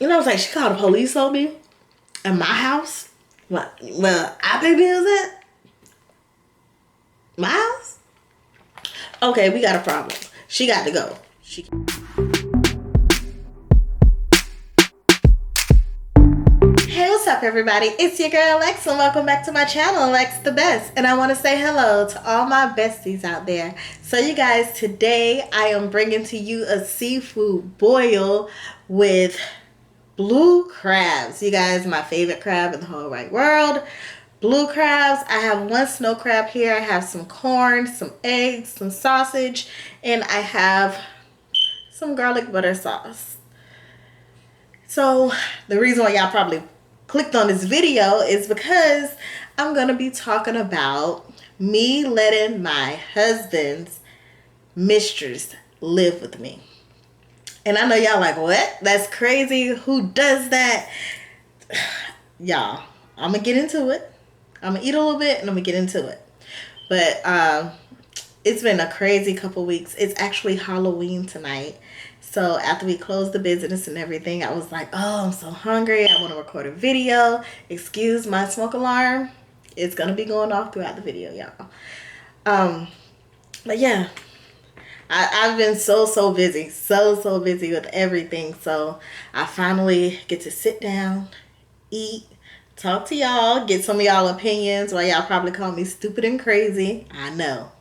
You know what I'm saying? She called the police on me in my house. Well, I pay bills at my house? Okay, we got a problem. She got to go. Hey, what's up, everybody? It's your girl, Lex, and welcome back to my channel, Lex the Best. And I want to say hello to all my besties out there. So, you guys, today I am bringing to you a seafood boil with blue crabs. You guys, my favorite crab in the whole wide world. Blue crabs. I have one snow crab here. I have some corn, some eggs, some sausage, and I have some garlic butter sauce. So the reason why y'all probably clicked on this video is because I'm going to be talking about me letting my husband's mistress live with me. And I know y'all like, what? That's crazy. Who does that? Y'all, I'm going to get into it. I'm going to eat a little bit and I'm going to get into it. But it's been a crazy couple weeks. It's actually Halloween tonight. So after we closed the business and everything, I was like, oh, I'm so hungry. I want to record a video. Excuse my smoke alarm. It's going to be going off throughout the video, y'all. But yeah. I've been so busy. So busy with everything. So I finally get to sit down, eat, talk to y'all, get some of y'all opinions while y'all probably call me stupid and crazy. I know.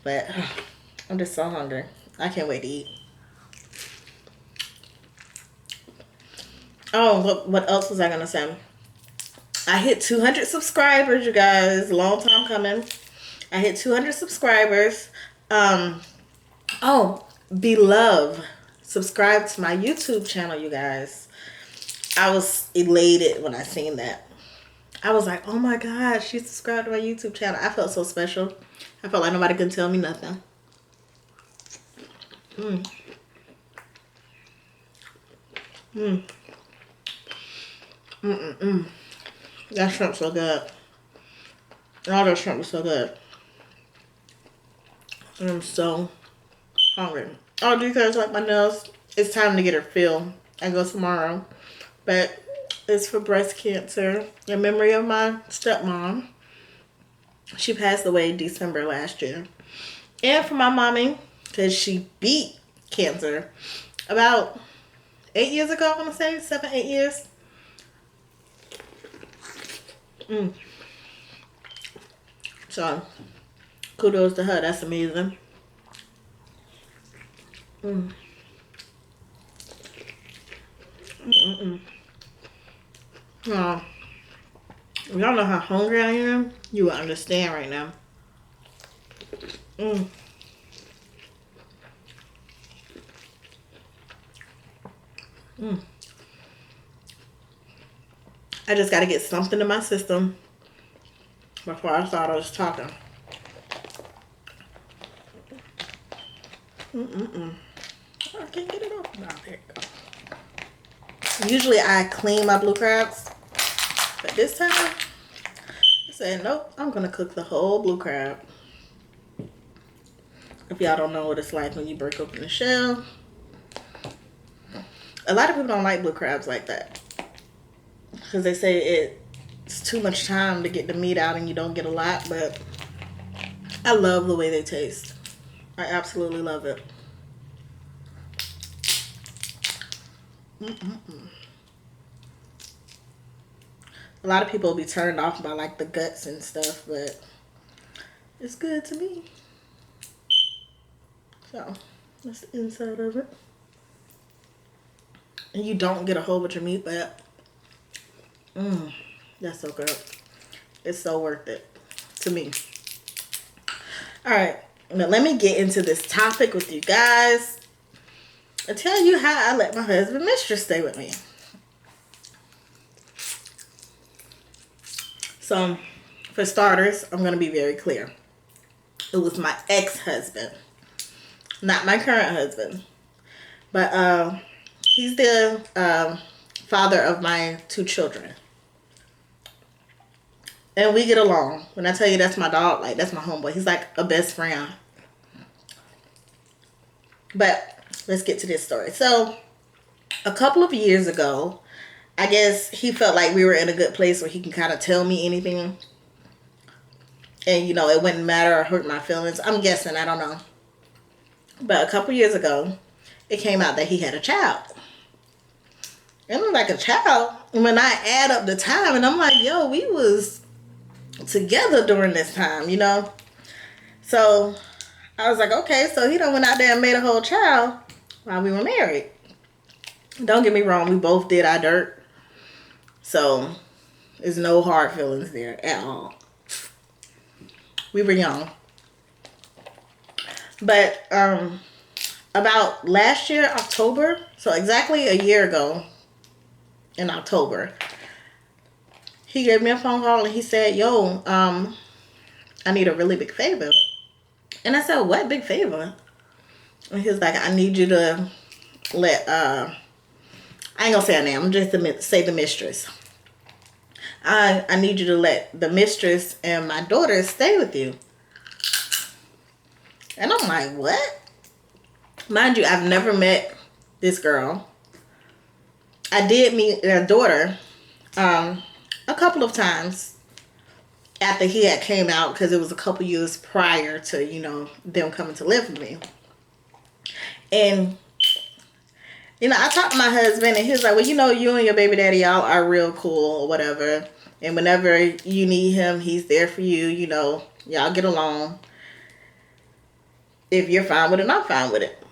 But I'm just so hungry. I can't wait to eat. Oh, what else was I going to say? I hit 200 subscribers, you guys. Long time coming. I hit 200 subscribers. Oh, beloved, subscribe to my YouTube channel, you guys. I was elated when I seen that. I was like, oh my God, she subscribed to my YouTube channel. I felt so special. I felt like nobody could tell me nothing. That shrimp's so good. All that shrimp is so good. I'm so hungry. Oh, do you guys like my nails? It's time to get her filled. I go tomorrow. But it's for breast cancer in memory of my stepmom. She passed away December last year. And for my mommy, because she beat cancer about 8 years ago, I want to say. 7, 8 years. So, kudos to her. That's amazing. Oh, if y'all know how hungry I am, you will understand right now. I just got to get something in my system before I start all this talking. I can't get it off. Oh, there you go. Usually I clean my blue crabs, but this time I said, nope, I'm going to cook the whole blue crab. If y'all don't know what it's like when you break open the shell. A lot of people don't like blue crabs like that because they say it's too much time to get the meat out and you don't get a lot, but I love the way they taste. I absolutely love it. A lot of people will be turned off by like the guts and stuff, but it's good to me. So that's the inside of it. And you don't get a whole bunch of meat, but that's so good. It's so worth it to me. All right, now let me get into this topic with you guys and tell you how I let my husband mistress stay with me. So, for starters, I'm going to be very clear. It was my ex-husband, not my current husband. But he's the father of my 2 children. And we get along. When I tell you that's my dog, like that's my homeboy. He's like a best friend. But let's get to this story. So a couple of years ago, I guess he felt like we were in a good place where he can kind of tell me anything. And, you know, it wouldn't matter or hurt my feelings. I'm guessing. I don't know. But a couple years ago, it came out that he had a child. And I'm like, a child? And when I add up the time, and I'm like, yo, we was together during this time, you know? So I was like, okay, so he done went out there and made a whole child while we were married. Don't get me wrong, we both did our dirt. So there's no hard feelings there at all. We were young. But about last year, October, so exactly a year ago in October, he gave me a phone call and he said, yo, I need a really big favor. And I said, what big favor? And he was like, I need you to let, I ain't gonna say her name, I'm just gonna say the mistress. I need you to let the mistress and my daughter stay with you. And I'm like, what? Mind you, I've never met this girl. I did meet their daughter a couple of times after he had came out, because it was a couple years prior to, you know, them coming to live with me. And, you know, I talked to my husband and he was like, well, you know, you and your baby daddy, y'all are real cool or whatever. And whenever you need him, he's there for you. You know, y'all get along. If you're fine with it, I'm fine with it.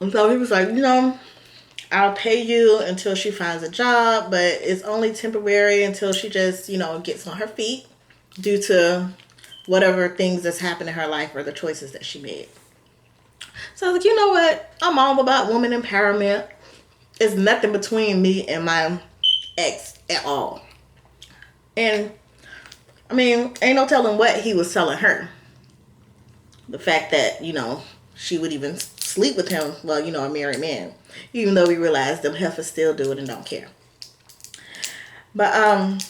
And so he was like, you know, I'll pay you until she finds a job, but it's only temporary until she just, you know, gets on her feet due to whatever things that's happened in her life or the choices that she made. So I was like, you know what? I'm all about woman empowerment. It's nothing between me and my ex at all. And, I mean, ain't no telling what he was telling her. The fact that, you know, she would even sleep with him, well, you know, a married man. Even though we realize them heifers still do it and don't care. But,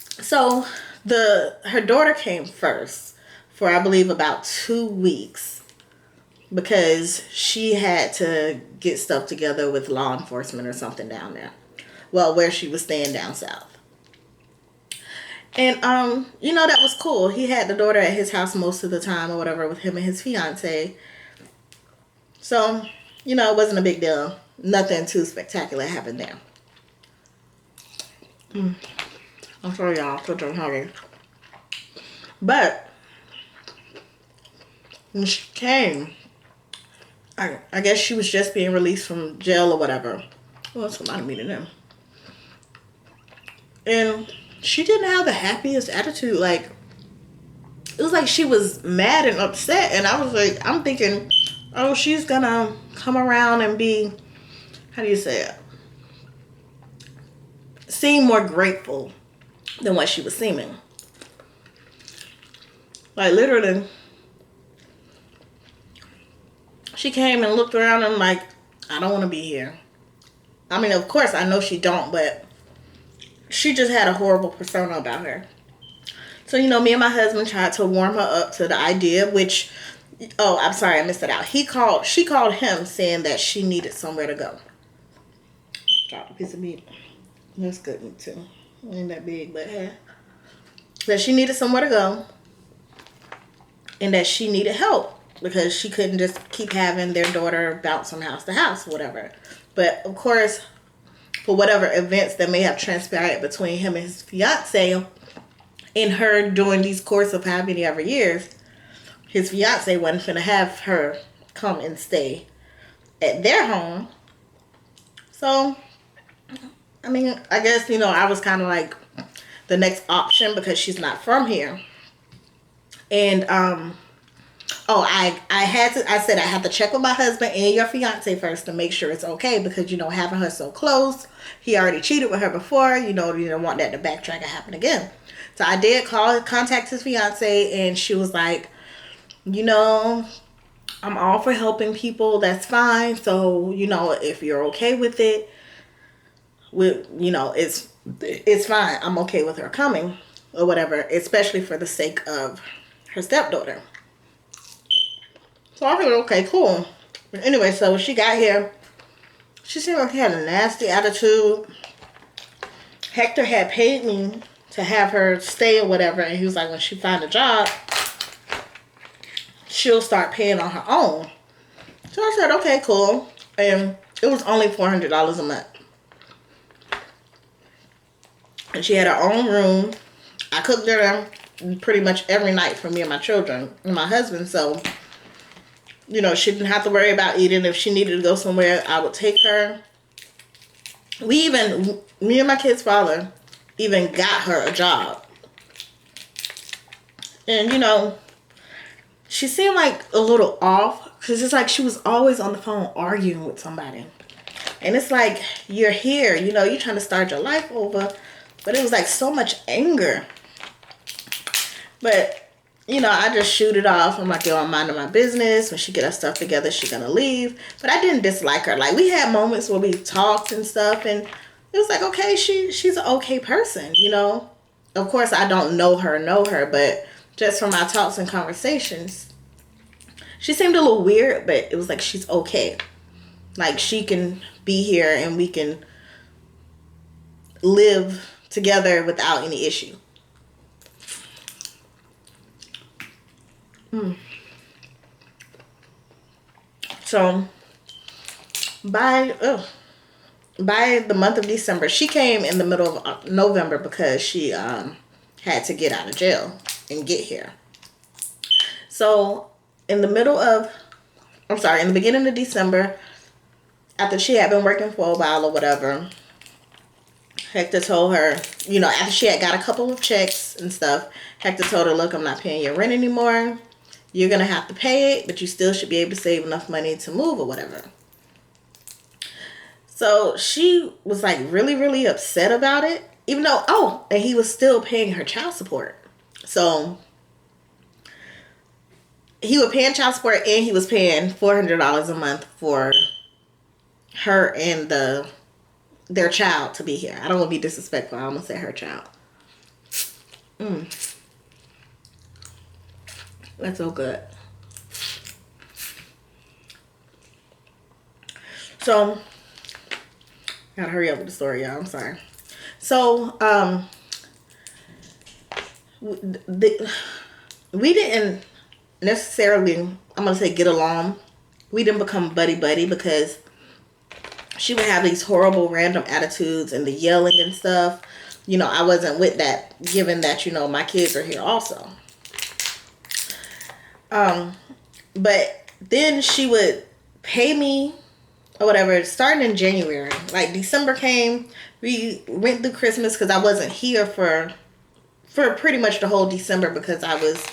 so her daughter came first for, I believe, about 2 weeks. Because she had to get stuff together with law enforcement or something down there. Well, where she was staying down south. And, you know, that was cool. He had the daughter at his house most of the time or whatever with him and his fiance. So, you know, it wasn't a big deal. Nothing too spectacular happened there. I'm sorry, y'all. Because I'm hungry. But, when she came, I guess she was just being released from jail or whatever. Well, somebody meeting them. And she didn't have the happiest attitude. Like, it was like she was mad and upset. And I was like, I'm thinking, oh, she's gonna come around and be, how do you say it? Seem more grateful than what she was seeming. Like, literally, she came and looked around and like, I don't want to be here. I mean, of course, I know she don't, but she just had a horrible persona about her. So, you know, me and my husband tried to warm her up to the idea, which, oh, I'm sorry, I missed it out. She called him saying that she needed somewhere to go. Dropped a piece of meat. That's good meat too. Ain't that big, but hey. That she needed somewhere to go. And that she needed help. Because she couldn't just keep having their daughter bounce from house to house, whatever. But, of course, for whatever events that may have transpired between him and his fiance and her during these course of how many ever years, his fiance wasn't finna have her come and stay at their home. So, I mean, I guess, you know, I was kind of like the next option because she's not from here. And, oh, I said I had to check with my husband and your fiance first to make sure it's okay because, you know, having her so close, he already cheated with her before, you know, you don't want that to backtrack and happen again. So I did contact his fiance and she was like, you know, I'm all for helping people, that's fine. So, you know, if you're okay with it, you know, it's fine. I'm okay with her coming or whatever, especially for the sake of her stepdaughter. So I was like, okay, cool. But anyway, so when she got here, She seemed like he had a nasty attitude. Hector had paid me to have her stay or whatever, and he was like, when she find a job, she'll start paying on her own. So I said, okay, cool. And it was only $400 a month. And she had her own room. I cooked dinner pretty much every night for me and my children and my husband. So, you know, she didn't have to worry about eating. If she needed to go somewhere, I would take her. Me and my kid's father even got her a job. And, you know, she seemed like a little off. Because it's like she was always on the phone arguing with somebody. And it's like, you're here, you know, you're trying to start your life over. But it was like so much anger. But, you know, I just shoot it off. I'm like, yo, I'm minding my business. When she get her stuff together, she's going to leave. But I didn't dislike her. Like, we had moments where we talked and stuff. And it was like, okay, she's an okay person, you know. Of course, I don't know her. But just from our talks and conversations, she seemed a little weird, but it was like she's okay. Like, she can be here and we can live together without any issue. So, by the month of December, she came in the middle of November because she had to get out of jail and get here. So, in the beginning of December, after she had been working for a while or whatever, Hector told her, you know, after she had got a couple of checks and stuff, Hector told her, look, I'm not paying your rent anymore. You're going to have to pay it, but you still should be able to save enough money to move or whatever. So she was like really, really upset about it, even though, and he was still paying her child support. So he was paying child support and he was paying $400 a month for her and their child to be here. I don't want to be disrespectful. I almost said her child. That's so good. So, gotta hurry up with the story, y'all. I'm sorry. So, we didn't necessarily, I'm gonna say, get along. We didn't become buddy because she would have these horrible random attitudes and the yelling and stuff. You know, I wasn't with that, given that, you know, my kids are here also. But then she would pay me or whatever, starting in January. Like, December came, we went through Christmas because I wasn't here for pretty much the whole December because I was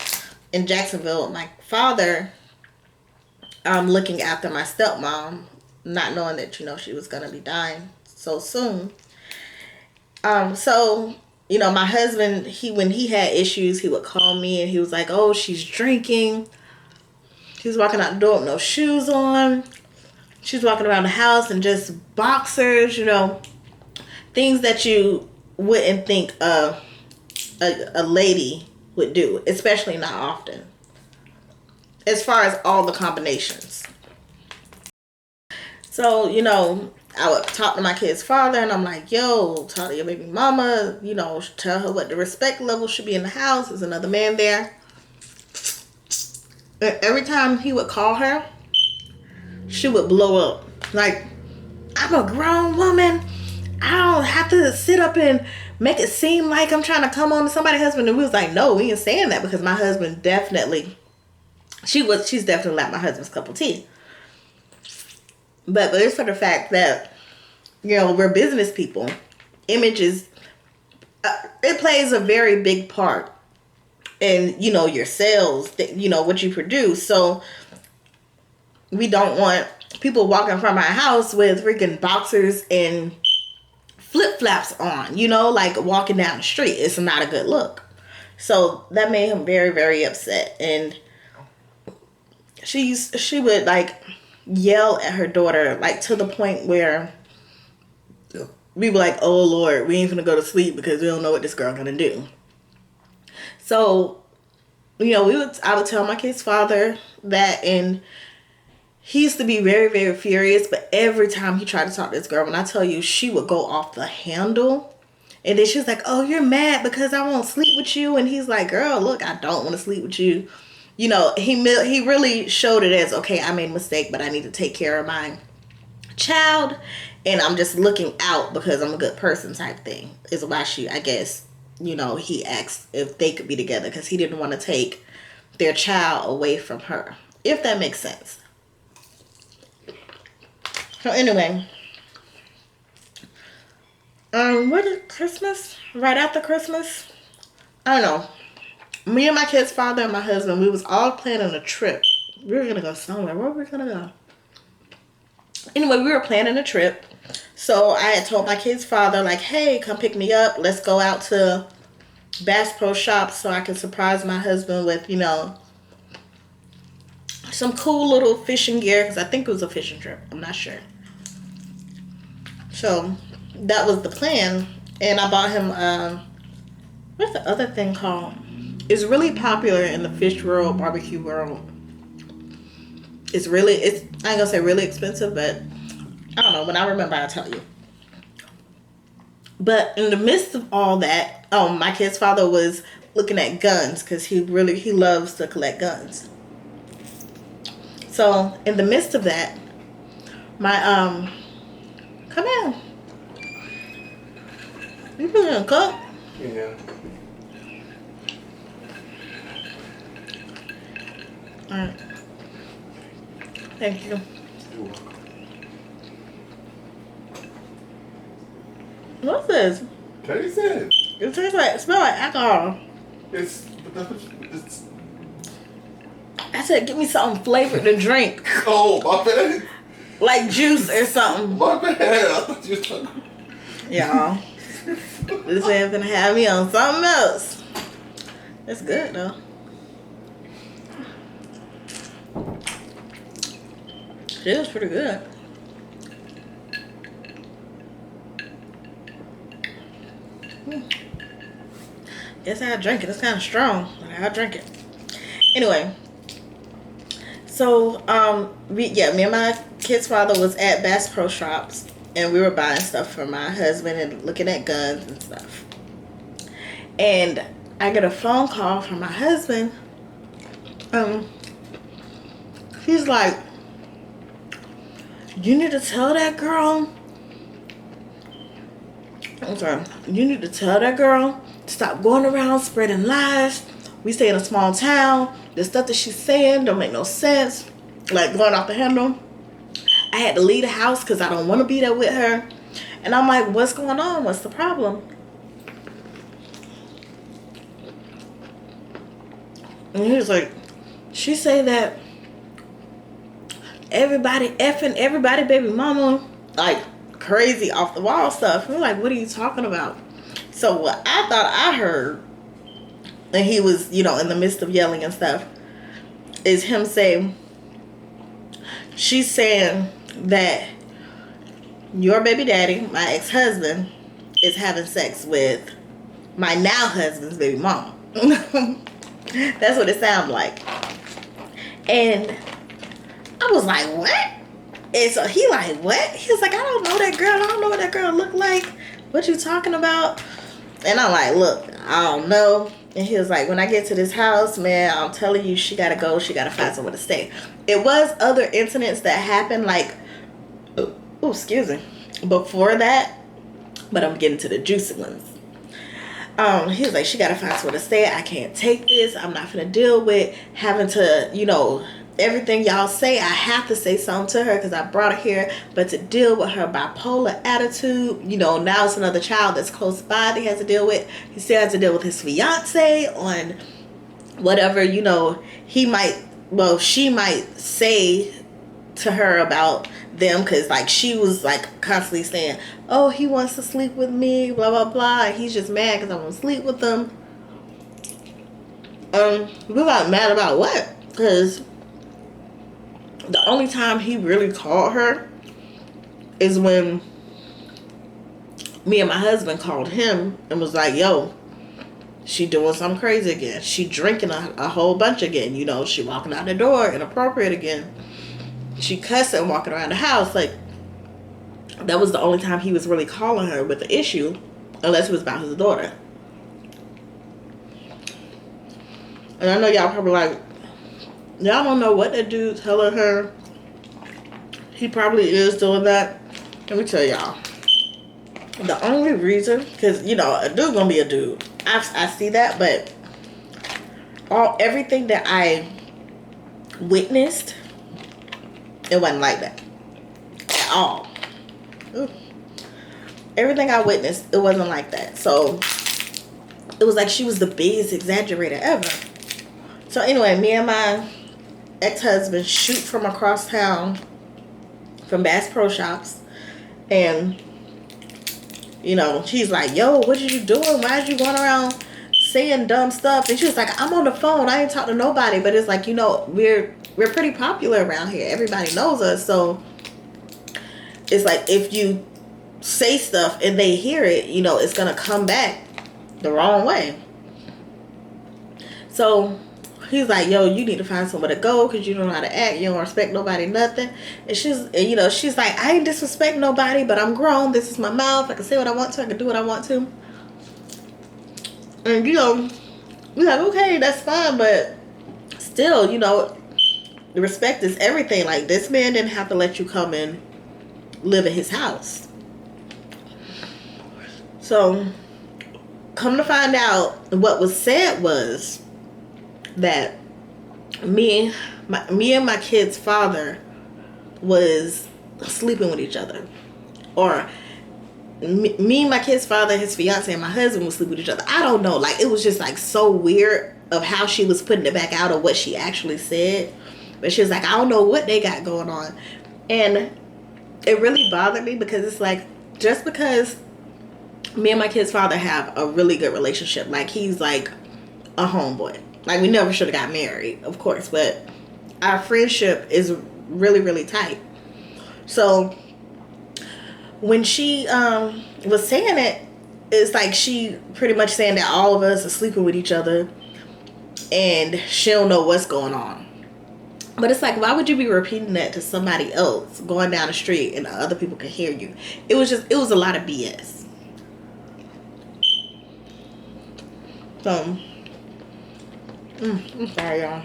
in Jacksonville with my father, looking after my stepmom, not knowing that, you know, she was going to be dying so soon. So, you know, my husband, when he had issues, he would call me and he was like, oh, she's drinking. She's walking out the door with no shoes on. She's walking around the house in just boxers, you know, things that you wouldn't think a lady would do, especially not often, as far as all the combinations. So, you know, I would talk to my kid's father and I'm like, yo, talk to your baby mama, you know, tell her what the respect level should be in the house. There's another man there. Every time he would call her, she would blow up. Like, I'm a grown woman. I don't have to sit up and make it seem like I'm trying to come on to somebody's husband. And we was like, no, we ain't saying that, because my husband definitely, she's definitely like my husband's cup of tea. But it's for the fact that, you know, we're business people. Image is, it plays a very big part in, you know, your sales, you know, what you produce. So we don't want people walking from our house with freaking boxers and flip-flops on, you know, like walking down the street. It's not a good look. So that made him very, very upset. And she would like yell at her daughter, like to the point where we were like, oh Lord, we ain't gonna go to sleep because we don't know what this girl gonna do. So, you know, I would tell my kid's father that, and he used to be very, very furious, but every time he tried to talk to this girl, when I tell you, she would go off the handle. And then she was like, oh, you're mad because I won't sleep with you. And he's like, girl, look, I don't want to sleep with you. You know, he really showed it as, okay, I made a mistake, but I need to take care of my child. And I'm just looking out because I'm a good person type thing. Is why she, I guess, you know, he asked if they could be together because he didn't want to take their child away from her. If that makes sense. So anyway, what is Christmas? Right after Christmas? I don't know. Me and my kid's father and my husband, we was all planning a trip. We were going to go somewhere. Where were we going to go? Anyway, we were planning a trip. So I had told my kid's father, like, hey, come pick me up. Let's go out to Bass Pro Shops so I can surprise my husband with, you know, some cool little fishing gear. Because I think it was a fishing trip. I'm not sure. So that was the plan. And I bought him, what's the other thing called? It's really popular in the fish world, barbecue world. I ain't gonna say really expensive, but I don't know. When I remember, I'll tell you. But in the midst of all that, my kid's father was looking at guns because he loves to collect guns. So in the midst of that, my come in. You gonna cook? Yeah. All right. Thank you. You're welcome. What's this? Taste it. It smells like alcohol. It's. I said, give me something flavored to drink. Oh, my bad. Like juice or something. My bad. I thought you were talking. Y'all. This ain't gonna have me on something else. It's good though. It was pretty good. Guess I'll drink it. It's kind of strong, but I'll drink it. Anyway. So, me and my kid's father was at Bass Pro Shops, and we were buying stuff for my husband and looking at guns and stuff. And I get a phone call from my husband. He's like, you need to tell that girl. I'm sorry. You need to tell that girl to stop going around spreading lies. We stay in a small town. The stuff that she's saying don't make no sense. Like going off the handle. I had to leave the house because I don't want to be there with her. And I'm like, what's going on? What's the problem? And he was like, she say that everybody effing everybody baby mama, like crazy off the wall stuff. I'm like, what are you talking about? So what I thought I heard, and he was, you know, in the midst of yelling and stuff, is him saying, she's saying that your baby daddy, my ex-husband, is having sex with my now husband's baby mama. That's what it sounded like. And I was like, what? And so he like, what? He was like, I don't know that girl. I don't know what that girl look like. What you talking about? And I'm like, look, I don't know. And he was like, when I get to this house, man, I'm telling you, she got to go. She got to find somewhere to stay. It was other incidents that happened, like, oh, excuse me, before that. But I'm getting to the juicy ones. He was like, she got to find somewhere to stay. I can't take this. I'm not going to deal with having to, you know, everything y'all say. I have to say something to her because I brought her here. But to deal with her bipolar attitude, you know, now it's another child that's close by that he has to deal with. He still has to deal with his fiance on whatever, you know, she might say to her about them, because like she was like constantly saying, oh, he wants to sleep with me, blah blah blah, and he's just mad because I want to sleep with him. We got mad about what? Because the only time he really called her is when me and my husband called him and was like, yo, she doing something crazy again. She drinking a whole bunch again. You know, she walking out the door inappropriate again. she cussing walking around the house. Like, that was the only time he was really calling her with the issue, unless it was about his daughter. And I know y'all probably like, y'all don't know what that dude's telling her. He probably is doing that. Let me tell y'all. The only reason, because, you know, a dude gonna be a dude. I see that, but everything that I witnessed, it wasn't like that. At all. Ooh. Everything I witnessed, it wasn't like that. So, it was like she was the biggest exaggerator ever. So anyway, me and my ex-husband shoot from across town from Bass Pro Shops. And, you know, she's like, yo, what are you doing? Why are you going around saying dumb stuff? And she was like, I'm on the phone. I ain't talking to nobody. But it's like, you know, we're pretty popular around here. Everybody knows us. So it's like if you say stuff and they hear it, you know, it's going to come back the wrong way. So he's like, yo, you need to find somewhere to go because you don't know how to act. You don't respect nobody, nothing. And she's like, I ain't disrespect nobody, but I'm grown. This is my mouth. I can say what I want to. I can do what I want to. And, you know, we're like, okay, that's fine. But still, you know, respect is everything. Like, this man didn't have to let you come and live in his house. So, come to find out, what was said was that me and my kid's father was sleeping with each other, or me and my kid's father, his fiance, and my husband was sleeping with each other. I don't know, like, it was just like so weird of how she was putting it back out of what she actually said. But she was like, I don't know what they got going on. And it really bothered me because it's like, just because me and my kid's father have a really good relationship, like, he's like a homeboy. Like, we never should have got married, of course, but our friendship is really, really tight. So, when she was saying it, it's like she pretty much saying that all of us are sleeping with each other and she don't know what's going on. But it's like, why would you be repeating that to somebody else going down the street and other people can hear you? It was a lot of BS. So, I'm sorry, y'all.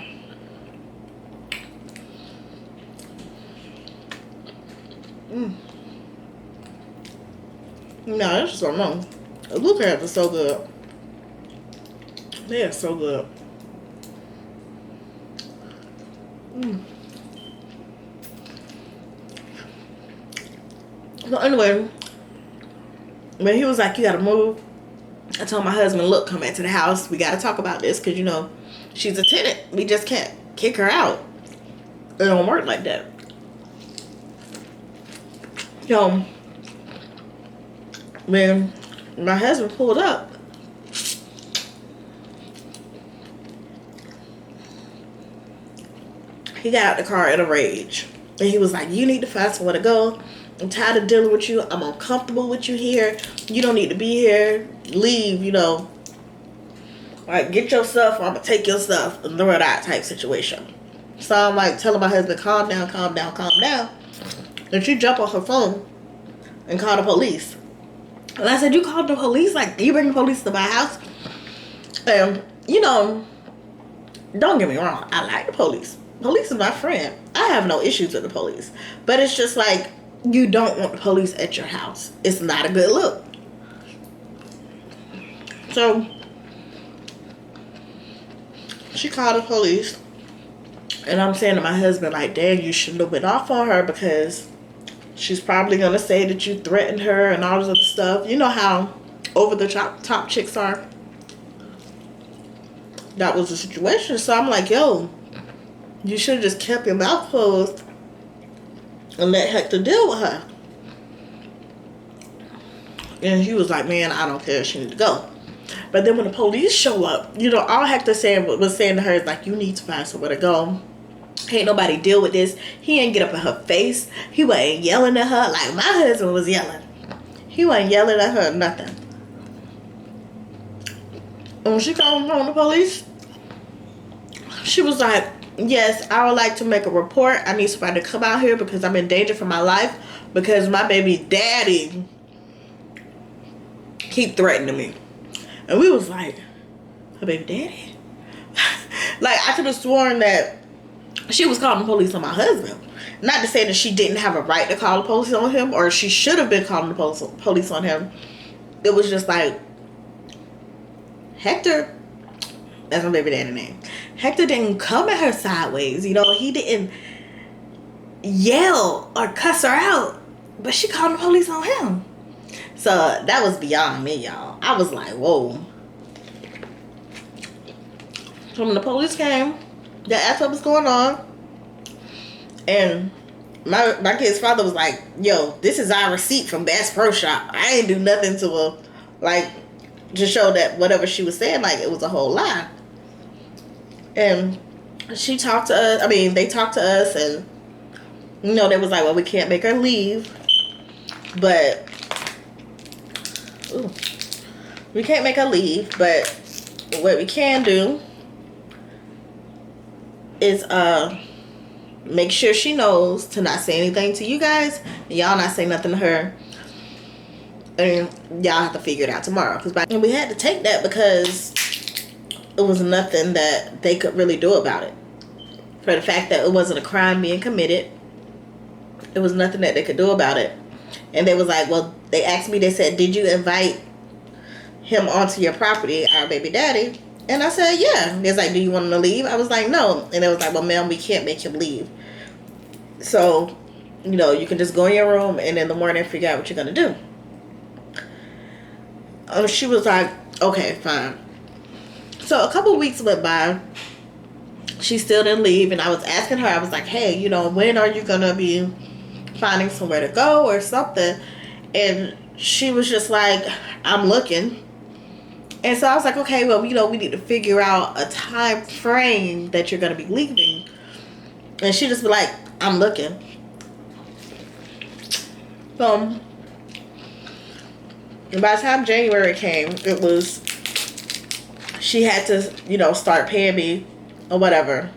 No, that's just wrong. The blue crabs are so good. They are so good. So anyway, when he was like, you gotta move, I told my husband, look, come back to the house. We gotta talk about this because, you know, she's a tenant. We just can't kick her out. It don't work like that. So, when my husband pulled up, he got out the car in a rage. And he was like, you need to find somewhere to go. I'm tired of dealing with you. I'm uncomfortable with you here. You don't need to be here. Leave, you know. Like, get your stuff or I'm going to take your stuff and throw it out type situation. So I'm like telling my husband, calm down, calm down, calm down. And she jumped on her phone and called the police. And I said, you called the police? Like, you bring the police to my house? And, you know, don't get me wrong. I like the police. Police is my friend. I have no issues with the police. But it's just like, you don't want the police at your house. It's not a good look. So, she called the police. And I'm saying to my husband, like, dang, you shouldn't have been off on her because she's probably going to say that you threatened her and all this other stuff. You know how over the top chicks are? That was the situation. So I'm like, yo, you should have just kept your mouth closed and let Hector deal with her. And he was like, man, I don't care. She need to go. But then when the police show up, you know, all Hector was saying to her is like, you need to find somewhere to go. Ain't nobody deal with this. He ain't get up in her face. He wasn't yelling at her like my husband was yelling. He wasn't yelling at her or nothing. And when she called home the police, she was like, yes, I would like to make a report. I need somebody to come out here because I'm in danger for my life because my baby daddy keep threatening me. And we was like, her baby daddy? Like, I could have sworn that she was calling the police on my husband. Not to say that she didn't have a right to call the police on him, or she should have been calling the police on him. It was just like, Hector, that's my baby daddy name. Hector didn't come at her sideways. You know, he didn't yell or cuss her out, but she called the police on him. So that was beyond me, y'all. I was like, whoa. So when the police came, they asked what was going on. And my kid's father was like, yo, this is our receipt from Bass Pro Shop. I ain't do nothing to her. Like, to show that whatever she was saying, like, it was a whole lie. And she talked to us. I mean, they talked to us, and, you know, they was like, well, we can't make her leave. But, we can't make her leave. But what we can do is make sure she knows to not say anything to you guys, and y'all not say nothing to her, and y'all have to figure it out tomorrow. And we had to take that because it was nothing that they could really do about it. For the fact that it wasn't a crime being committed, it was nothing that they could do about it. And they was like, well, they asked me, they said, did you invite him onto your property, our baby daddy? And I said, yeah. They was like, do you want him to leave? I was like, no. And they was like, well, ma'am, we can't make him leave. So, you know, you can just go in your room and in the morning figure out what you're going to do. She was like, okay, fine. So a couple weeks went by. She still didn't leave. And I was asking her, I was like, hey, you know, when are you going to be finding somewhere to go or something? And she was just like, I'm looking. And so I was like, okay, well, you know, we need to figure out a time frame that you're going to be leaving. And she just be like, I'm looking. So, by the time January came, it was, she had to, you know, start paying me or whatever.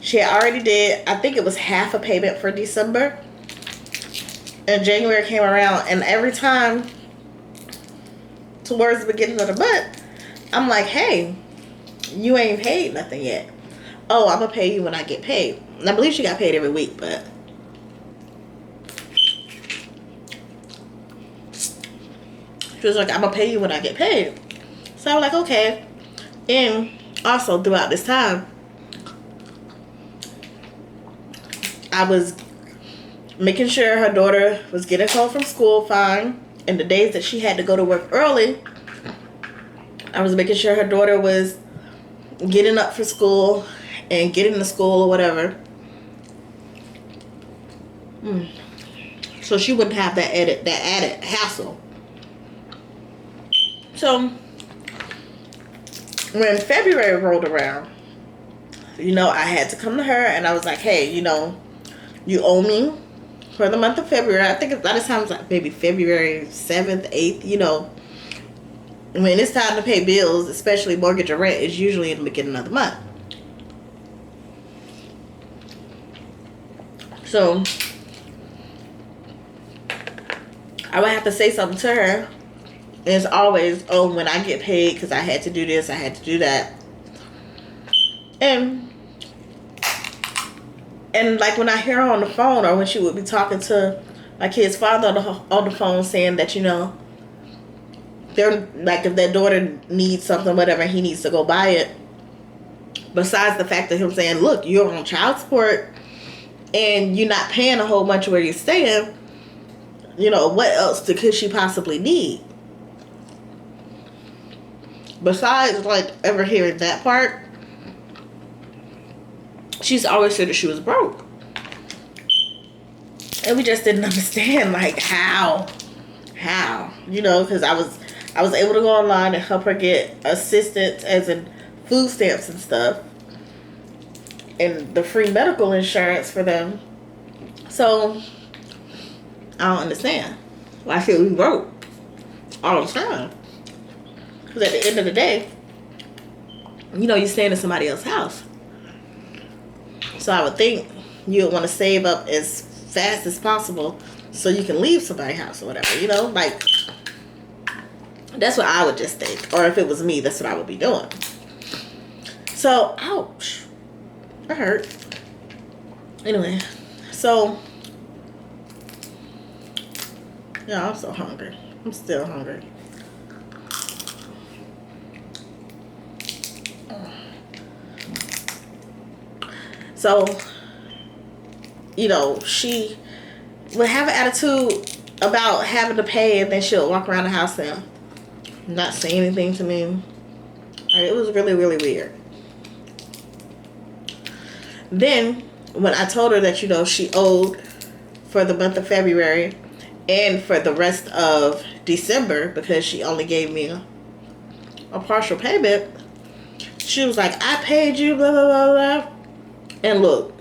She had already did, I think it was half a payment for December. And January came around, and every time towards the beginning of the month, I'm like, hey, you ain't paid nothing yet. Oh, I'm going to pay you when I get paid. And I believe she got paid every week, but she was like, I'm going to pay you when I get paid. So I was like, okay. And also throughout this time, I was making sure her daughter was getting home from school fine. And the days that she had to go to work early, I was making sure her daughter was getting up for school and getting to school or whatever. So she wouldn't have that added hassle. So when February rolled around, you know, I had to come to her and I was like, hey, you know, you owe me for the month of February. I think a lot of times like maybe February 7th, 8th, you know, when it's time to pay bills, especially mortgage or rent, is usually in the beginning of the month. So I would have to say something to her. And it's always, oh, when I get paid, because I had to do this, I had to do that. And like when I hear her on the phone, or when she would be talking to my kid's father on the phone saying that, you know, they're like, if their daughter needs something, whatever, he needs to go buy it. Besides the fact of him saying, look, you're on child support and you're not paying a whole bunch where you're staying, you know, what else could she possibly need? Besides, like, ever hearing that part, she's always said that she was broke. And we just didn't understand, like, how, you know, because I was able to go online and help her get assistance, as in food stamps and stuff, and the free medical insurance for them. So I don't understand why I feel we broke all the time. Because at the end of the day, you know, you're staying in somebody else's house. So I would think you would want to save up as fast as possible so you can leave somebody's house or whatever, you know? Like, that's what I would just think. Or if it was me, that's what I would be doing. So, ouch. That hurt. Anyway, so, yeah, I'm so hungry. I'm still hungry. So, you know, she would have an attitude about having to pay, and then she'll walk around the house and not say anything to me. It was really, really weird. Then, when I told her that, you know, she owed for the month of February and for the rest of December, because she only gave me a partial payment, she was like, I paid you, blah, blah, blah, blah. And look,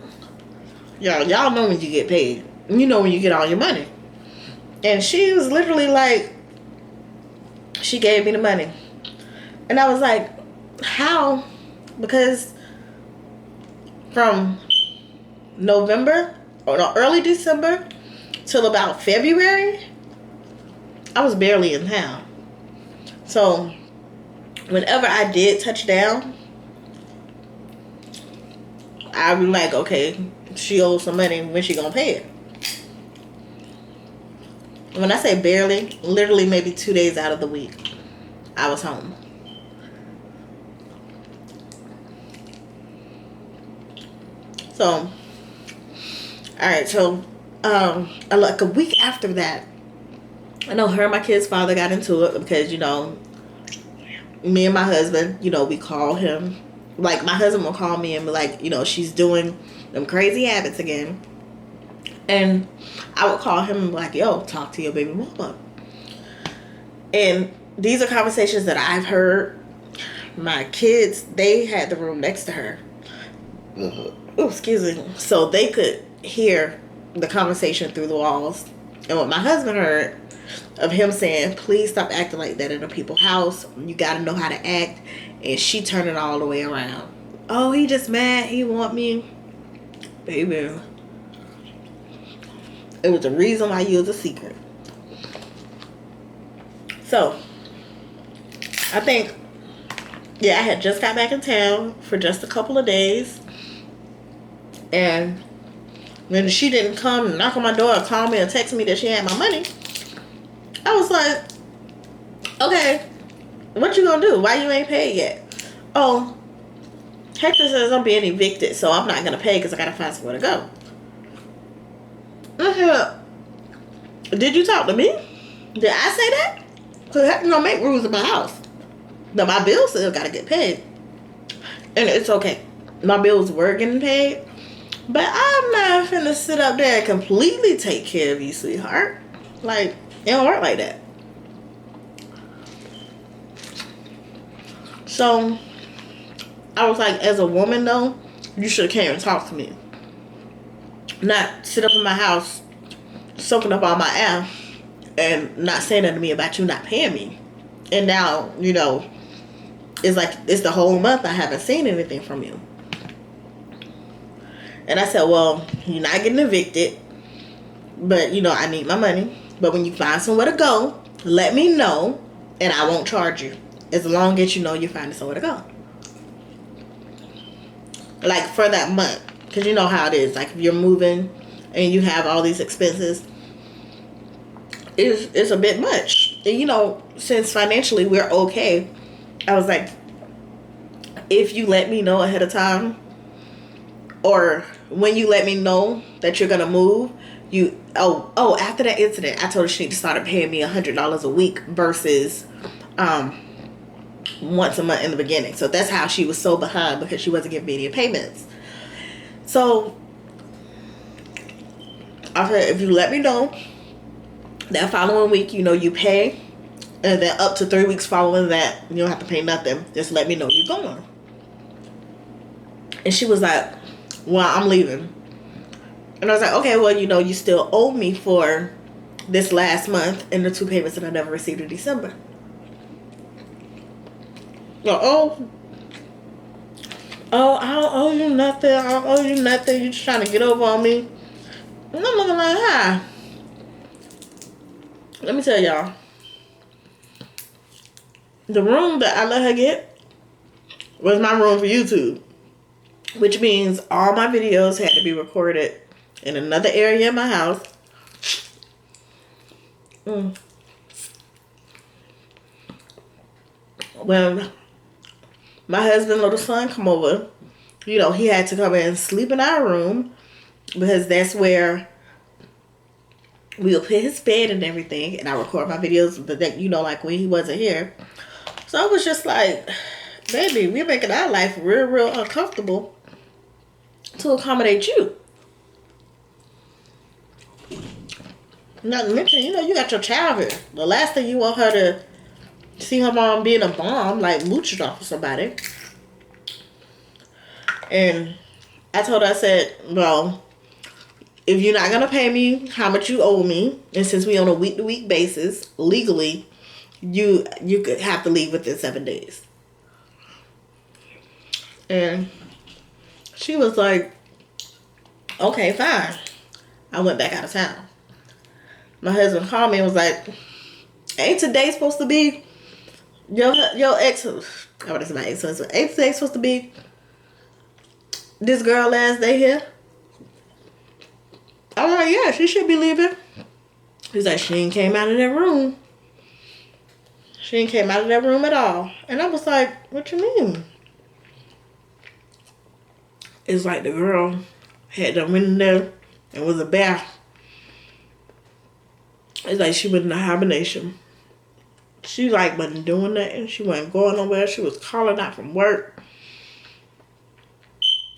y'all know when you get paid. You know when you get all your money. And she was literally like, she gave me the money. And I was like, how? Because from November, or no, early December, till about February, I was barely in town. So, whenever I did touch down, I'd be like, okay, she owes some money. When she gonna pay it? When I say barely, literally maybe 2 days out of the week, I was home. So, alright, so, like a week after that, I know her and my kid's father got into it because, you know, me and my husband, you know, we call him. Like, my husband will call me and be like, you know, she's doing them crazy habits again. And I would call him and be like, yo, talk to your baby mama. And these are conversations that I've heard. My kids, they had the room next to her. Oh, excuse me. So they could hear the conversation through the walls. And what my husband heard of him saying, please stop acting like that in a people's house. You got to know how to act. And she turned it all the way around. Oh, he just mad. He want me. Baby. It was the reason why you was a secret. So, I think, yeah, I had just got back in town for just a couple of days. And when she didn't come knock on my door or call me or text me that she had my money, I was like, okay, what you gonna do? Why you ain't paid yet? Oh, Hector says I'm being evicted, so I'm not gonna pay because I gotta find somewhere to go. I said, did you talk to me? Did I say that? Because Hector don't make rules in my house. Now my bills still gotta get paid. And it's okay. My bills were getting paid. But I'm not finna sit up there and completely take care of you, sweetheart. Like, it don't work like that. So, I was like, as a woman though, you should have came and talked to me. Not sit up in my house, soaking up all my ass, and not saying nothing to me about you not paying me. And now, you know, it's like, it's the whole month I haven't seen anything from you. And I said, well, you're not getting evicted, but, you know, I need my money. But when you find somewhere to go, let me know, and I won't charge you. As long as you know you're finding somewhere to go. Like, for that month. Because you know how it is. Like, if you're moving and you have all these expenses, it's a bit much. And, you know, since financially we're okay, I was like, if you let me know ahead of time, or when you let me know that you're gonna move, after that incident, I told her she needed to start paying me $100 a week versus once a month in the beginning. So that's how she was so behind, because she wasn't giving me any payments. So I said, if you let me know that following week, you know, you pay, and then up to 3 weeks following that, you don't have to pay nothing. Just let me know you're going. And she was like, well, I'm leaving. And I was like, okay, well, you know, you still owe me for this last month and the 2 payments that I never received in December. Well, oh, I don't owe you nothing. I don't owe you nothing. You just trying to get over on me. And I'm looking like, hi. Let me tell y'all. The room that I let her get was my room for YouTube. Which means all my videos had to be recorded in another area in my house. When my husband, little son, come over, you know, he had to come in and sleep in our room because that's where we'll put his bed and everything, and I record my videos, but that, you know, like when he wasn't here. So I was just like, baby, we're making our life real, real uncomfortable to accommodate you. Not to mention, you know, you got your child here. The last thing you want her to see her mom being a bomb, like mooching off of somebody. And I told her, I said, well, if you're not going to pay me how much you owe me, and since we on a week-to-week basis, legally, you could have to leave within 7 days. And she was like, okay, fine. I went back out of town. My husband called me and was like, ain't today supposed to be your ex, I want to say my ex-husband, ain't today supposed to be this girl last day here? I'm like, yeah, she should be leaving. He's like, she ain't came out of that room. She ain't came out of that room at all. And I was like, what you mean? It's like the girl had them in there and was a bear. It's like she was in a hibernation. She like wasn't doing nothing. She wasn't going nowhere. She was calling out from work.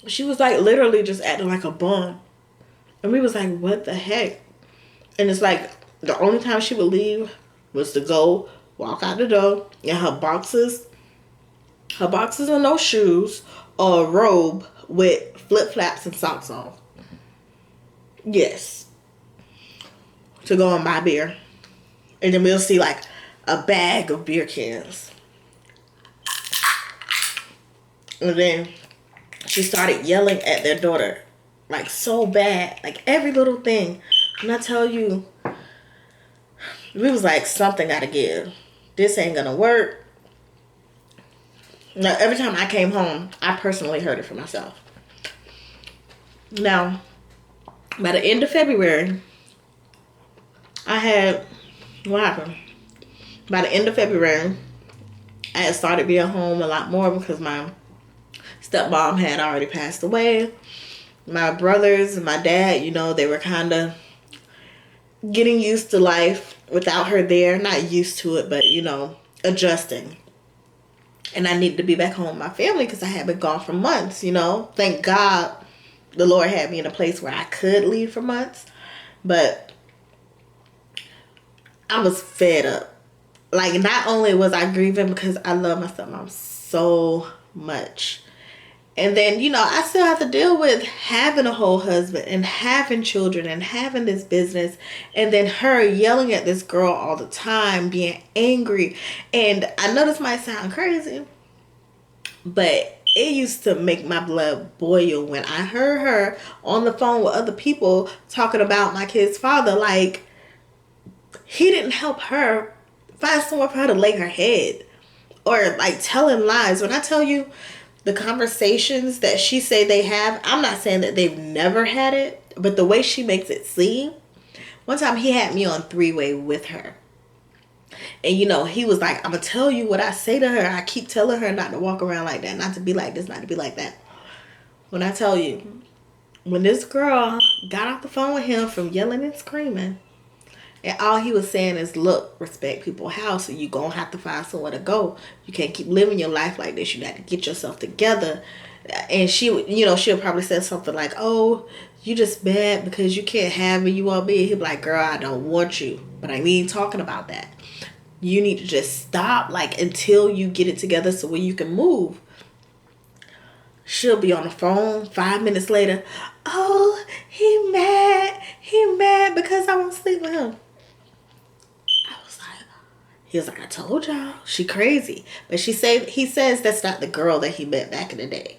She was like literally just acting like a bum. And we was like, what the heck? And it's like the only time she would leave was to go walk out the door in her boxes and no shoes, or a robe with flip-flops and socks on. Yes. To go and buy beer. And then we'll see like a bag of beer cans. And then she started yelling at their daughter. Like so bad. Like every little thing. When I tell you, we was like, something gotta give. This ain't gonna work. Now, every time I came home, I personally heard it for myself. Now, by the end of February, what happened? By the end of February, I had started being home a lot more because my stepmom had already passed away. My brothers and my dad, you know, they were kind of getting used to life without her there. Not used to it, but, you know, adjusting. And I needed to be back home with my family because I had been gone for months, you know. Thank God the Lord had me in a place where I could leave for months. But I was fed up. Like, not only was I grieving because I love my stepmom so much. And then, you know, I still have to deal with having a whole husband and having children and having this business. And then her yelling at this girl all the time, being angry. And I know this might sound crazy, but it used to make my blood boil when I heard her on the phone with other people talking about my kid's father. Like, he didn't help her find somewhere for her to lay her head. Or, like, telling lies. When I tell you, the conversations that she say they have, I'm not saying that they've never had it, but the way she makes it seem. One time he had me on three-way with her. And, you know, he was like, I'm going to tell you what I say to her. I keep telling her not to walk around like that, not to be like this, not to be like that. When I tell you, when this girl got off the phone with him from yelling and screaming, and all he was saying is, look, respect people's house, and you're going to have to find somewhere to go. You can't keep living your life like this. You got to get yourself together. And she, you know, she'll probably say something like, oh, you just mad because you can't have me. You want me. He'll be like, girl, I don't want you. But I ain't talking about that. You need to just stop, like, until you get it together so where you can move. She'll be on the phone 5 minutes later. Oh, he mad. He mad because I won't sleep with him. He was like, I told y'all, she crazy. But he says that's not the girl that he met back in the day.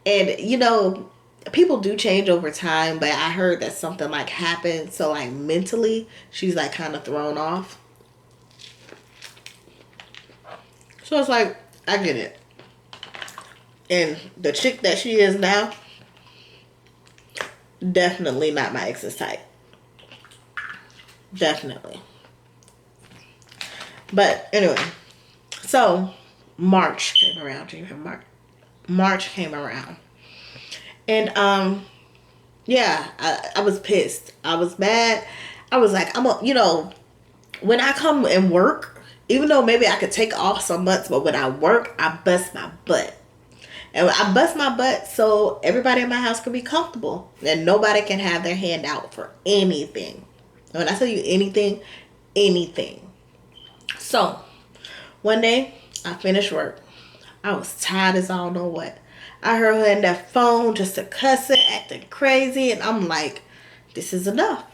And, you know, people do change over time, but I heard that something like happened. So, like, mentally, she's like kind of thrown off. So it's like, I get it. And the chick that she is now, definitely not my ex's type. Definitely. But anyway, so March came around. March came around. And yeah, I was pissed. I was mad. I was like, you know, when I come and work, even though maybe I could take off some months, but when I work, I bust my butt. And I bust my butt so everybody in my house can be comfortable. And nobody can have their hand out for anything. When I tell you anything, anything. So, one day, I finished work. I was tired as I don't know what. I heard her in that phone just a cussing, acting crazy. And I'm like, this is enough.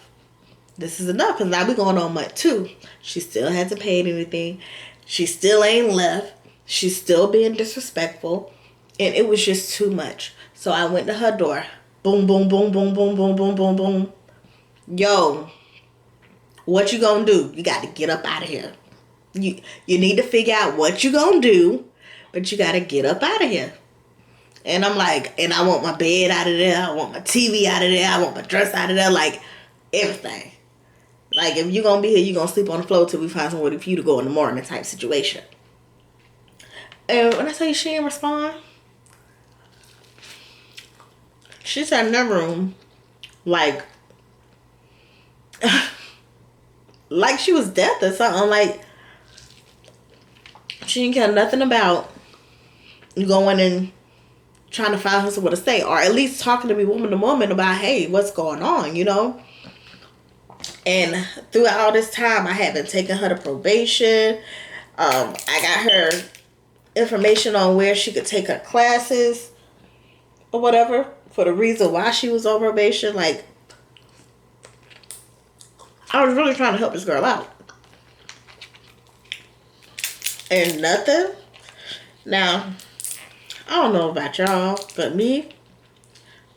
This is enough. Because now we going on month 2. She still hasn't paid anything. She still ain't left. She's still being disrespectful. And it was just too much. So I went to her door. Boom, boom, boom, boom, boom, boom, boom, boom, boom. Yo, what you gonna do? You got to get up out of here. You need to figure out what you gonna do. But you got to get up out of here. And I'm like, and I want my bed out of there. I want my TV out of there. I want my dress out of there. Like, everything. Like, if you're gonna be here, you're gonna sleep on the floor till we find somewhere for you to go in the morning type situation. And when I tell you she didn't respond, she sat in that room like like she was death or something. Like, she didn't care nothing about going and trying to find her somewhere to stay, or at least talking to me woman to woman about, hey, what's going on, you know? And throughout all this time, I had been taking her to probation. I got her information on where she could take her classes or whatever for the reason why she was on probation. Like, I was really trying to help this girl out. And nothing. Now, I don't know about y'all, but me,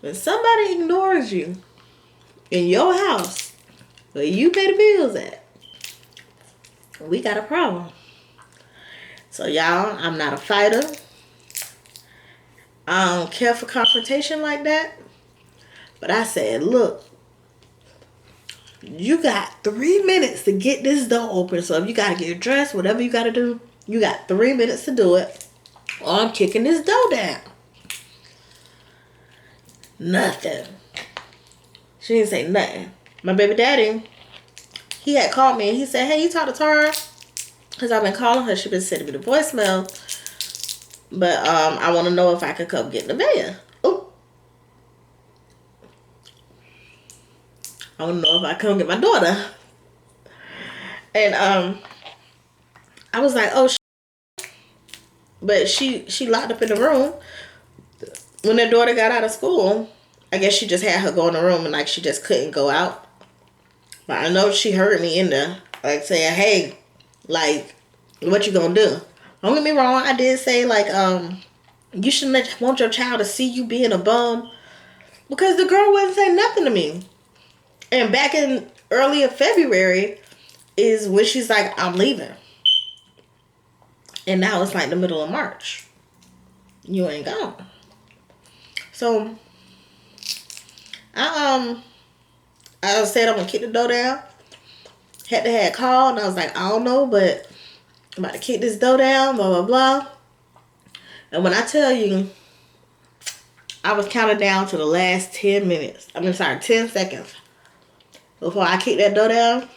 when somebody ignores you in your house where you pay the bills at, we got a problem. So y'all, I'm not a fighter. I don't care for confrontation like that. But I said, look, you got 3 minutes to get this door open. So if you got to get dressed, whatever you got to do, you got 3 minutes to do it. Or I'm kicking this door down. Nothing. She didn't say nothing. My baby daddy, he had called me and he said, hey, you talk to Tara? Because I've been calling her. She's been sending me the voicemail. But I want to know if I could come get in the van. Ooh. I want to know if I come get my daughter. And I was like, oh, but she locked up in the room. When her daughter got out of school, I guess she just had her go in the room and like she just couldn't go out. But I know she heard me in there, like saying, hey, like, what you gonna do? Don't get me wrong, I did say like, you shouldn't want your child to see you being a bum. Because the girl wasn't saying nothing to me. And back in early February is when she's like, I'm leaving. And now it's like the middle of March. You ain't gone. So, I said I'm gonna kick the door down. Had to have called, and I was like, I don't know, but I'm about to kick this door down, blah, blah, blah. And when I tell you, I was counting down to the last 10 seconds. Before I kicked that door down,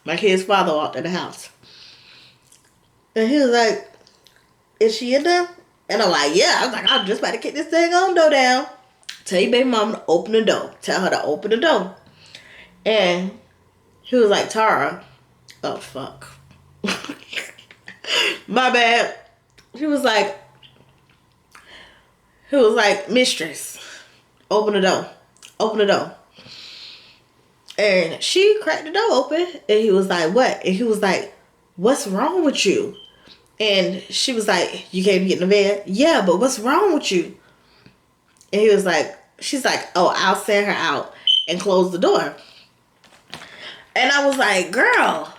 my kid's father walked in the house. And he was like, is she in there? And I'm like, yeah. I was like, I'm just about to kick this thing on door down. Tell your baby mama to open the door. Tell her to open the door. And he was like, Tara. Oh, fuck. My bad. He was like, Mistress, open the door. Open the door. And she cracked the door open. And he was like, what? And he was like, what's wrong with you? And she was like, you can't get in the bed? Yeah, but what's wrong with you? And he was like, she's like, oh, I'll send her out and close the door. And I was like, girl,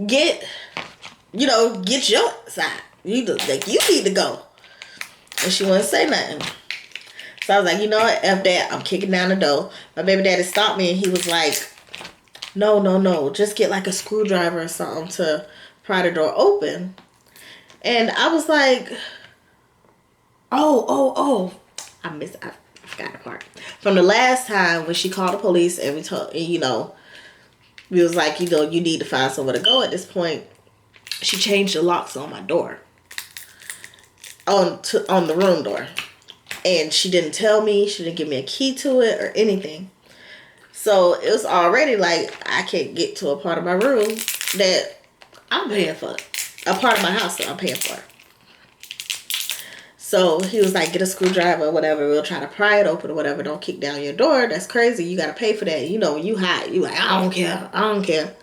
get your side. You need to go. And she wouldn't say nothing. So I was like, you know what? F that. I'm kicking down the door. My baby daddy stopped me and he was like, no. Just get like a screwdriver or something to pry the door open. And I was like, oh. I forgot the part. From the last time when she called the police and we told, we was like, you need to find somewhere to go at this point. She changed the locks on my door. On the room door. And she didn't tell me. She didn't give me a key to it or anything. So it was already like I can't get to a part of my room that I'm paying for. A part of my house that I'm paying for. So he was like, get a screwdriver or whatever. We'll try to pry it open or whatever. Don't kick down your door. That's crazy. You got to pay for that. You know, when you hide, you like, I don't care.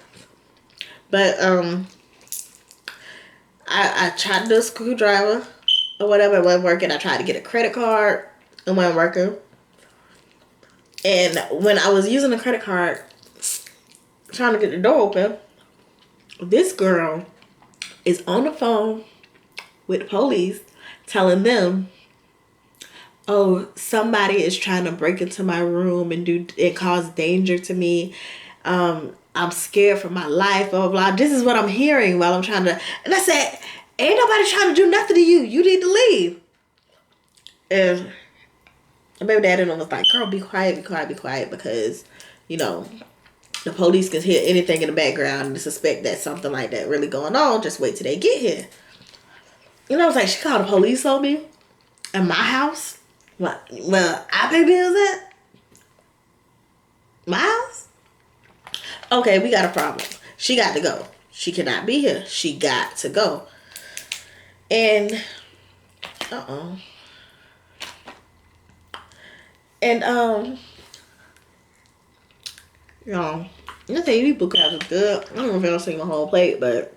But I tried to do a screwdriver or whatever. It wasn't working. I tried to get a credit card. It wasn't working. And when I was using the credit card, trying to get the door open, this girl is on the phone with the police telling them, oh, somebody is trying to break into my room and cause danger to me. I'm scared for my life, blah, blah, blah. This is what I'm hearing while I'm trying to... And I said, ain't nobody trying to do nothing to you. You need to leave. And my baby daddy was like, girl, be quiet, because, the police can hear anything in the background and suspect that something like that really going on. Just wait till they get here. I was like, she called the police on me in my house. Well, I pay bills at my house. Okay, we got a problem. She got to go. She cannot be here. She got to go. And I tell you, these blue crabs are good. I don't know if I'll sing my whole plate, but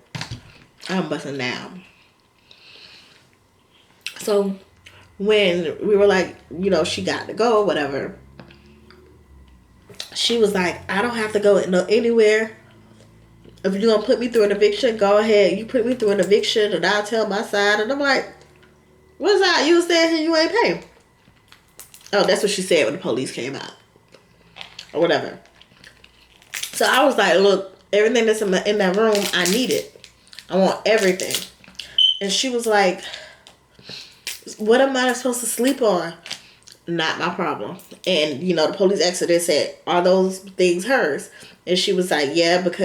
I'm busting down. So when we were like, she got to go, whatever, she was like, I don't have to go anywhere. If you're going to put me through an eviction, go ahead. You put me through an eviction and I'll tell my side. And I'm like, what's that? You was saying here you ain't paying. Oh, that's what she said when the police came out. Or whatever. So I was like, look, everything that's in that room, I need it. I want everything. And she was like, what am I supposed to sleep on? Not my problem. And, the police asked her, they said, are those things hers? And she was like, yeah, but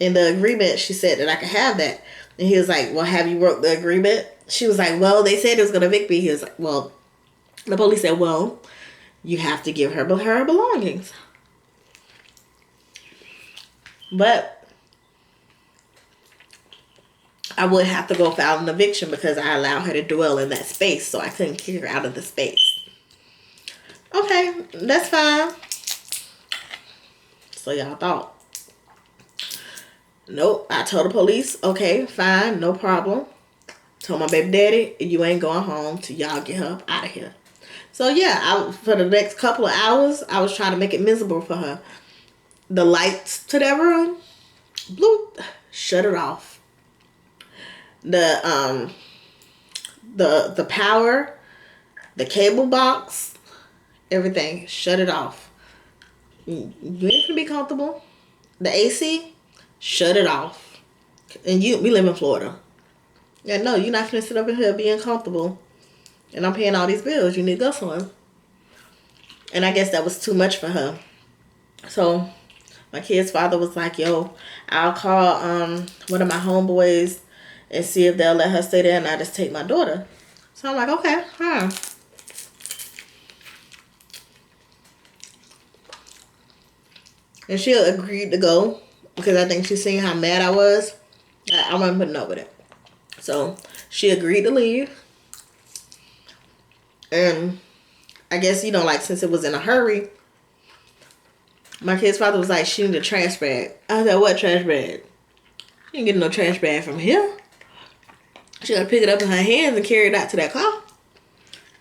in the agreement, she said that I could have that. And he was like, well, have you wrote the agreement? She was like, well, they said it was going to evict me. He was like, well, the police said, well, you have to give her her belongings. But I would have to go file an eviction because I allowed her to dwell in that space, so I couldn't kick her out of the space. Okay, that's fine. So y'all thought. Nope, I told the police, okay, fine, no problem. Told my baby daddy, you ain't going home till y'all get her out of here. So yeah, for the next couple of hours, I was trying to make it miserable for her. The lights to that room, bloop, shut it off. The power, the cable box, everything, shut it off. You ain't gonna be comfortable. The AC, shut it off. And we live in Florida. Yeah, no, you're not gonna sit up in here being comfortable. And I'm paying all these bills. You need to go somewhere. And I guess that was too much for her. So my kid's father was like, yo, I'll call one of my homeboys and see if they'll let her stay there and I'll just take my daughter. So I'm like, okay, huh. And she agreed to go because I think she seen how mad I was. I wasn't putting up with it. So she agreed to leave. And I guess, since it was in a hurry, my kid's father was like, she needed a trash bag. I said, what trash bag? She didn't get no trash bag from here. She got to pick it up in her hands and carry it out to that car.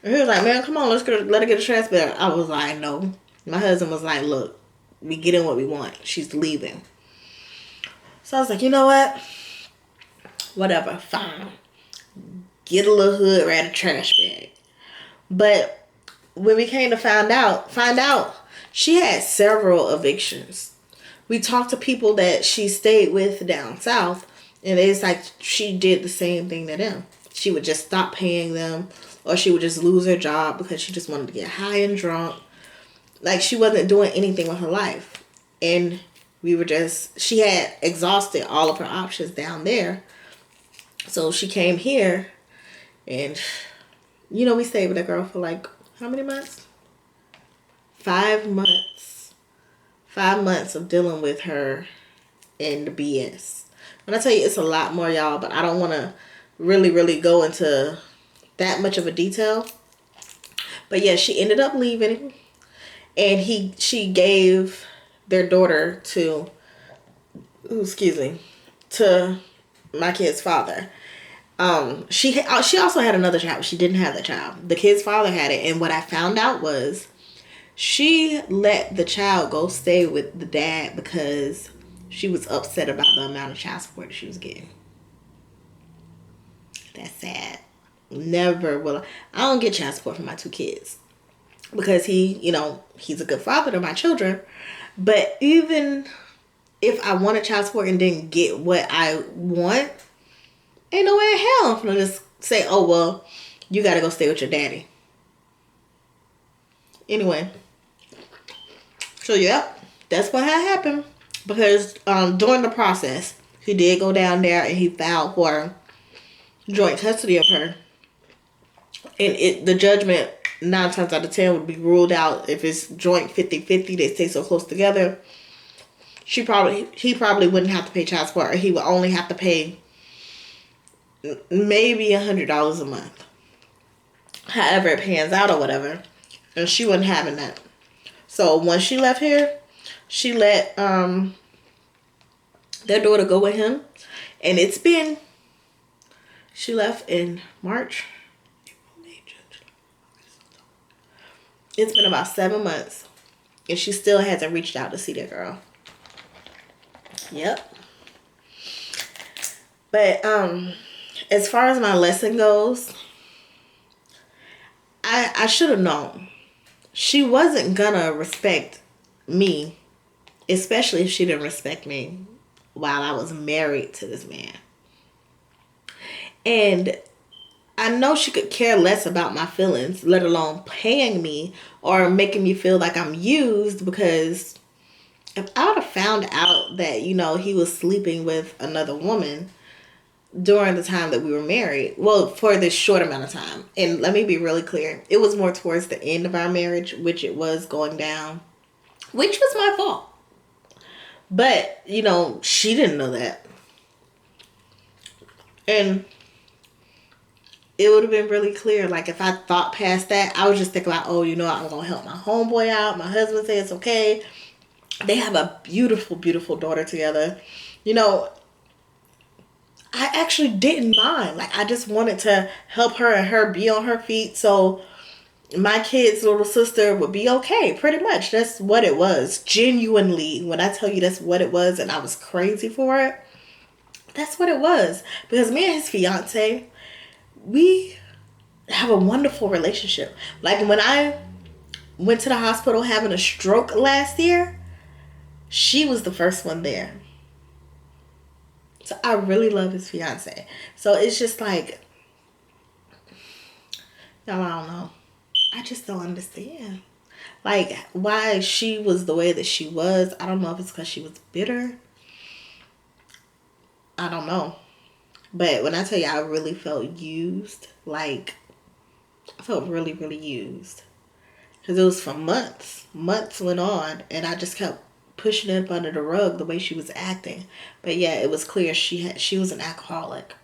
And he was like, man, come on, let her get a trash bag. I was like, no. My husband was like, look, we getting what we want. She's leaving. So I was like, you know what? Whatever, fine. Get a little hood rat a trash bag. But when we came to find out, she had several evictions. We talked to people that she stayed with down south, and it's like she did the same thing to them. She would just stop paying them, or she would just lose her job because she just wanted to get high and drunk. Like, she wasn't doing anything with her life. And she had exhausted all of her options down there. So she came here, and, we stayed with that girl for like, how many months? 5 months. 5 months of dealing with her and the BS. When I tell you, it's a lot more, y'all, but I don't want to really, really go into that much of a detail. But yeah, she ended up leaving, and she gave their daughter to my kid's father. She also had another child. She didn't have the child. The kid's father had it, and what I found out was she let the child go stay with the dad because she was upset about the amount of child support she was getting. That's sad. Never will. I don't get child support for my 2 kids because he's a good father to my children. But even if I wanted child support and didn't get what I want, ain't no way in hell I'm gonna just say, oh, well, you gotta go stay with your daddy. Anyway. So, yep, that's what had happened. Because during the process, he did go down there and he filed for joint custody of her. And the judgment, 9 times out of 10, would be ruled out if it's joint 50-50. They stay so close together. He probably wouldn't have to pay child support. Or he would only have to pay maybe $100 a month. However it pans out or whatever. And she wasn't having that. So once she left here, she let their daughter go with him. And she left in March. It's been about 7 months. And she still hasn't reached out to see that girl. Yep. But as far as my lesson goes, I should have known. She wasn't gonna respect me, especially if she didn't respect me while I was married to this man. And I know she could care less about my feelings, let alone paying me or making me feel like I'm used, because if I would have found out that, he was sleeping with another woman during the time that we were married, well, for this short amount of time, and let me be really clear, it was more towards the end of our marriage, which it was going down, which was my fault. But, she didn't know that. And it would have been really clear. Like, if I thought past that, I would just think about, I'm going to help my homeboy out. My husband says it's okay. They have a beautiful, beautiful daughter together. I actually didn't mind. Like, I just wanted to help her and her be on her feet so my kid's little sister would be okay. Pretty much. That's what it was. Genuinely, when I tell you that's what it was and I was crazy for it, that's what it was. Because me and his fiance, we have a wonderful relationship. Like, when I went to the hospital having a stroke last year, she was the first one there. So I really love his fiance. So it's just like, y'all, I don't know. I just don't understand. Like, why she was the way that she was. I don't know if it's because she was bitter. I don't know. But when I tell you, I really felt used. Like, I felt really, really used. Because it was for months. Months went on. And I just kept pushing it up under the rug the way she was acting. But yeah, it was clear she was an alcoholic.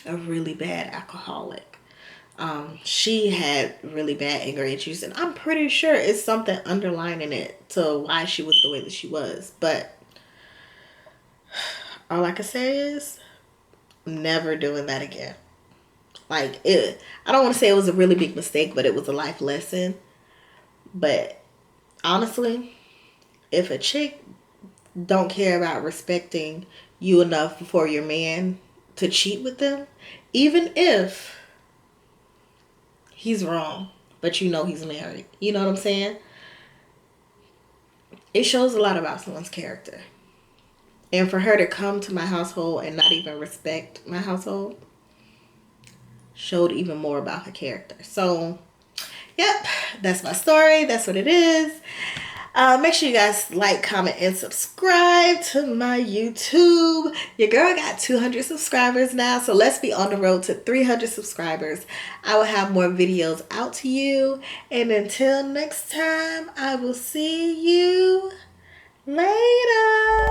A really bad alcoholic. She had really bad anger issues. And I'm pretty sure it's something underlining it to why she was the way that she was. But all I can say is, never doing that again. Like, I don't want to say it was a really big mistake, but it was a life lesson. But honestly, if a chick don't care about respecting you enough for your man to cheat with them, even if he's wrong, but you know he's married, you know what I'm saying? It shows a lot about someone's character. And for her to come to my household and not even respect my household showed even more about her character. So, yep, that's my story. That's what it is. Make sure you guys like, comment, and subscribe to my YouTube. Your girl got 200 subscribers now, so let's be on the road to 300 subscribers. I will have more videos out to you. And until next time, I will see you later.